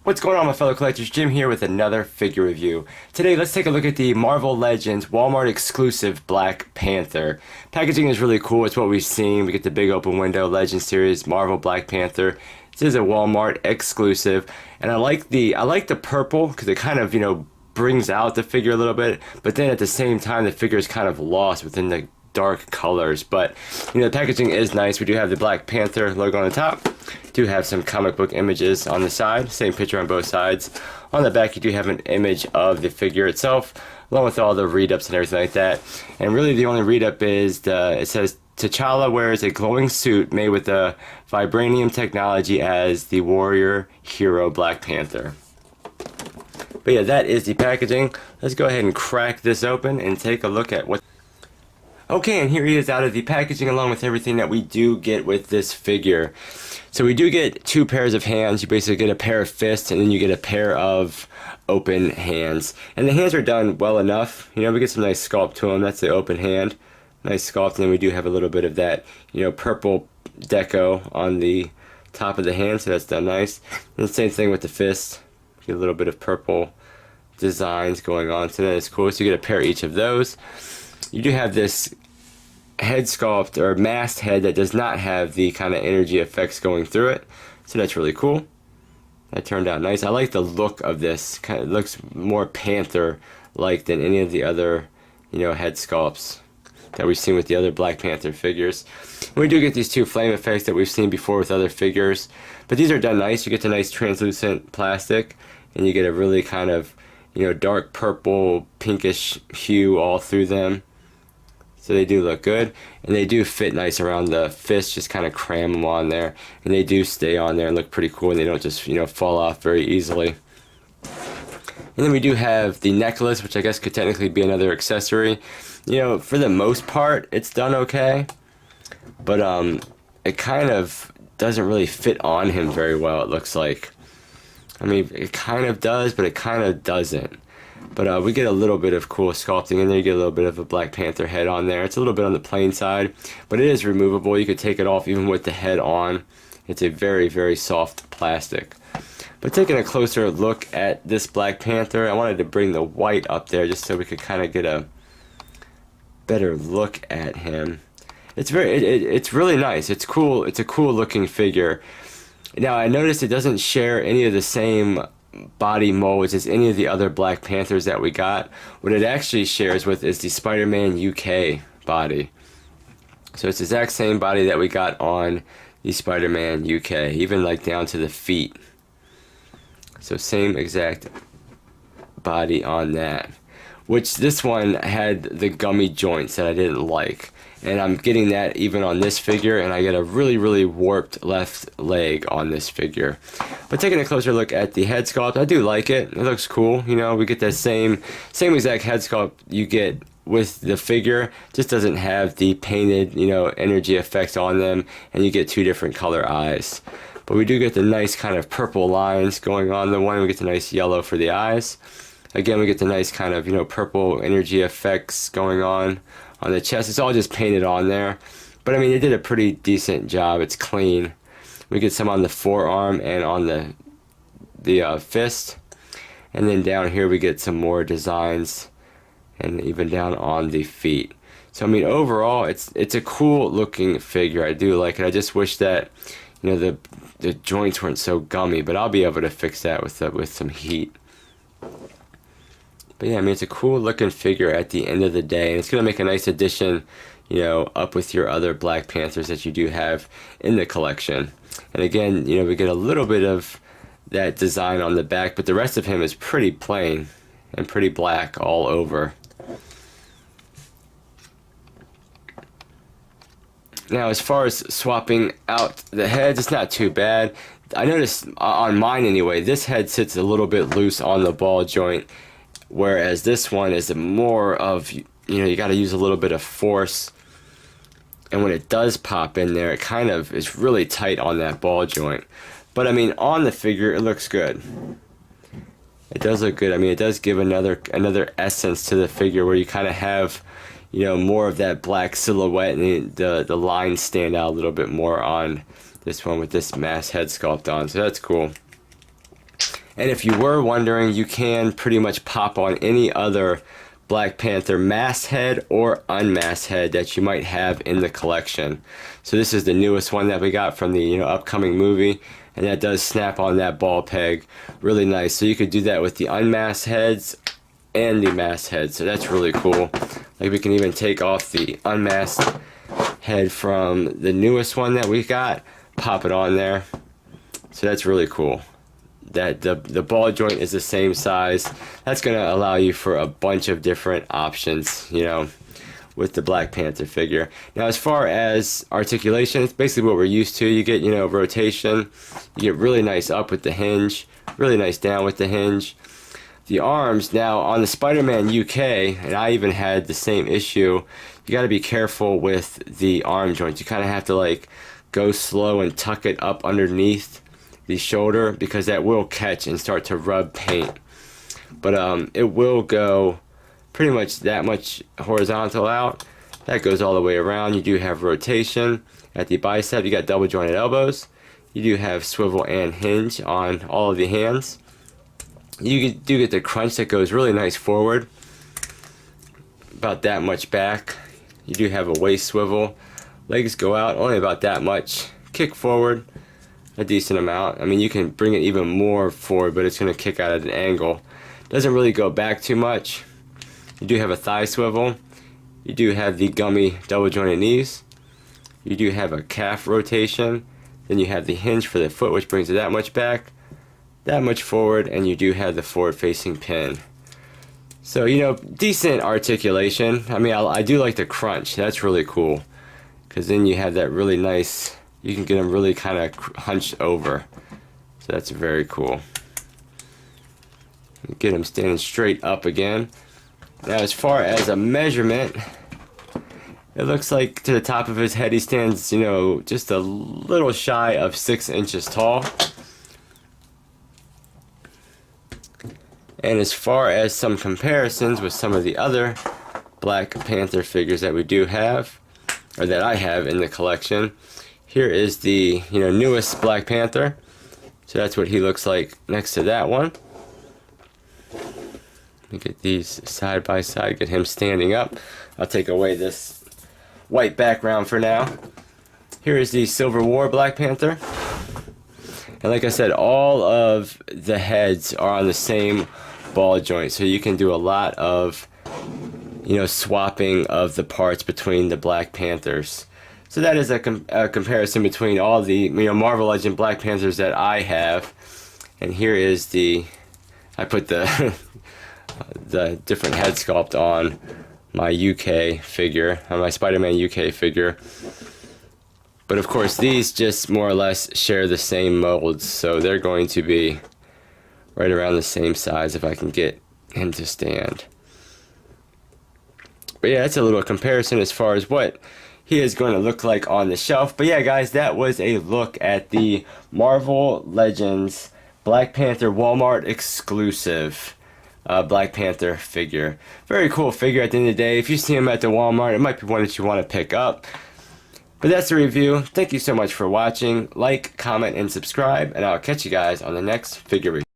What's going on, my fellow collectors? Jim here with another figure review. Today, let's take a look at the Marvel Legends Walmart exclusive Black Panther. Packaging is really cool. It's what we've seen. We get the big open window Legends series Marvel Black Panther. This is a Walmart exclusive, and I like the purple because it kind of, brings out the figure a little bit, but then at the same time the figure is kind of lost within the dark colors. But the packaging is nice. We do have the Black Panther logo on the top. Do have some comic book images on the side, same picture on both sides. On the back you do have an image of the figure itself, along with all the read-ups and everything like that. And really the only read-up is it says T'Challa wears a glowing suit made with the vibranium technology as the warrior hero Black Panther. But yeah, that is the packaging. Let's go ahead and crack this open and take a look at what... Okay, and here he is out of the packaging along with everything that we do get with this figure. So we do get two pairs of hands. You basically get a pair of fists and then you get a pair of open hands. And the hands are done well enough. We get some nice sculpt to them. That's the open hand. Nice sculpt. And then we do have a little bit of that, purple deco on the top of the hand. So that's done nice. And the same thing with the fist. Get a little bit of purple designs going on. So that is cool. So you get a pair each of those. You do have this head sculpt or masked head that does not have the kind of energy effects going through it, so that's really cool. That turned out nice. I like the look of this. Kind of looks more Panther like than any of the other head sculpts that we've seen with the other Black Panther figures. And we do get these two flame effects that we've seen before with other figures, but these are done nice. You get the nice translucent plastic and you get a really kind of dark purple pinkish hue all through them. So they do look good, and they do fit nice around the fist, just kind of cram them on there, and they do stay on there and look pretty cool, and they don't just, fall off very easily. And then we do have the necklace, which I guess could technically be another accessory. For the most part, it's done okay, but it kind of doesn't really fit on him very well, it looks like. I mean, it kind of does, but it kind of doesn't. But we get a little bit of cool sculpting in there. You get a little bit of a Black Panther head on there. It's a little bit on the plain side, but it is removable. You could take it off even with the head on. It's a very, very soft plastic. But taking a closer look at this Black Panther, I wanted to bring the white up there just so we could kind of get a better look at him. It's it's really nice. It's cool. It's a cool looking figure. Now I noticed it doesn't share any of the same body molds as any of the other Black Panthers that we got. What it actually shares with is the Spider-Man UK body. So it's the exact same body that we got on the Spider-Man UK, even like down to the feet. So same exact body on that. Which this one had the gummy joints that I didn't like. And I'm getting that even on this figure, and I get a really, really warped left leg on this figure. But taking a closer look at the head sculpt, I do like it. It looks cool. We get that same exact head sculpt you get with the figure. Just doesn't have the painted, energy effects on them, and you get two different color eyes. But we do get the nice kind of purple lines going on the one. We get the nice yellow for the eyes. Again, we get the nice kind of, purple energy effects going on the chest. It's all just painted on there. But I mean, they did a pretty decent job. It's clean. We get some on the forearm and on the fist. And then down here we get some more designs, and even down on the feet. So I mean, overall, it's a cool looking figure. I do like it. I just wish that, the joints weren't so gummy, but I'll be able to fix that with some heat. But yeah, I mean, it's a cool looking figure at the end of the day, and it's going to make a nice addition, up with your other Black Panthers that you do have in the collection. And again, we get a little bit of that design on the back, but the rest of him is pretty plain and pretty black all over. Now, as far as swapping out the heads, it's not too bad. I noticed on mine anyway, this head sits a little bit loose on the ball joint, whereas this one is more of, you got to use a little bit of force, and when it does pop in there, it kind of is really tight on that ball joint. But I mean, on the figure, it looks good. It does look good. I mean, it does give another essence to the figure where you kind of have, more of that black silhouette, and the lines stand out a little bit more on this one with this mass head sculpt on. So that's cool. And if you were wondering, you can pretty much pop on any other Black Panther mask head or unmasked head that you might have in the collection. So this is the newest one that we got from the upcoming movie, and that does snap on that ball peg really nice. So you could do that with the unmasked heads and the masked head, so that's really cool. Like, we can even take off the unmasked head from the newest one that we got, pop it on there. So that's really cool. That the ball joint is the same size. That's going to allow you for a bunch of different options, with the Black Panther figure. Now, as far as articulation, it's basically what we're used to. You get, rotation. You get really nice up with the hinge, really nice down with the hinge. The arms, now on the Spider-Man UK, and I even had the same issue, you got to be careful with the arm joints. You kind of have to like go slow and tuck it up underneath the shoulder, because that will catch and start to rub paint. But it will go pretty much that much horizontal out. That goes all the way around. You do have rotation at the bicep. You got double jointed elbows. You do have swivel and hinge on all of the hands. You do get the crunch that goes really nice forward, about that much back. You do have a waist swivel. Legs go out only about that much. Kick forward a decent amount. I mean, you can bring it even more forward, but it's going to kick out at an angle. Doesn't really go back too much. You do have a thigh swivel. You do have the gummy double jointed knees. You do have a calf rotation. Then you have the hinge for the foot, which brings it that much back, that much forward, and you do have the forward facing pin. So, decent articulation. I mean, I do like the crunch. That's really cool, because then you have that really nice, you can get them really kind of hunched over. So that's very cool. Get him standing straight up again. Now, as far as a measurement, it looks like to the top of his head he stands, just a little shy of 6 inches tall. And as far as some comparisons with some of the other Black Panther figures that we do have, or that I have in the collection, here is the newest Black Panther. So that's what he looks like next to that one. Let me get these side by side, get him standing up. I'll take away this white background for now. Here is the Civil War Black Panther. And like I said, all of the heads are on the same ball joint, so you can do a lot of swapping of the parts between the Black Panthers. So that is a comparison between all the Marvel Legend Black Panthers that I have. And here is I put the the different head sculpt on my UK figure, on my Spider-Man UK figure. But of course, these just more or less share the same molds, so they're going to be right around the same size if I can get him to stand. But yeah, that's a little comparison as far as what he is going to look like on the shelf. But yeah, guys, that was a look at the Marvel Legends Black Panther Walmart exclusive Black Panther figure. Very cool figure at the end of the day. If you see him at the Walmart, it might be one that you want to pick up. But that's the review. Thank you so much for watching. Like, comment, and subscribe, and I'll catch you guys on the next figure review.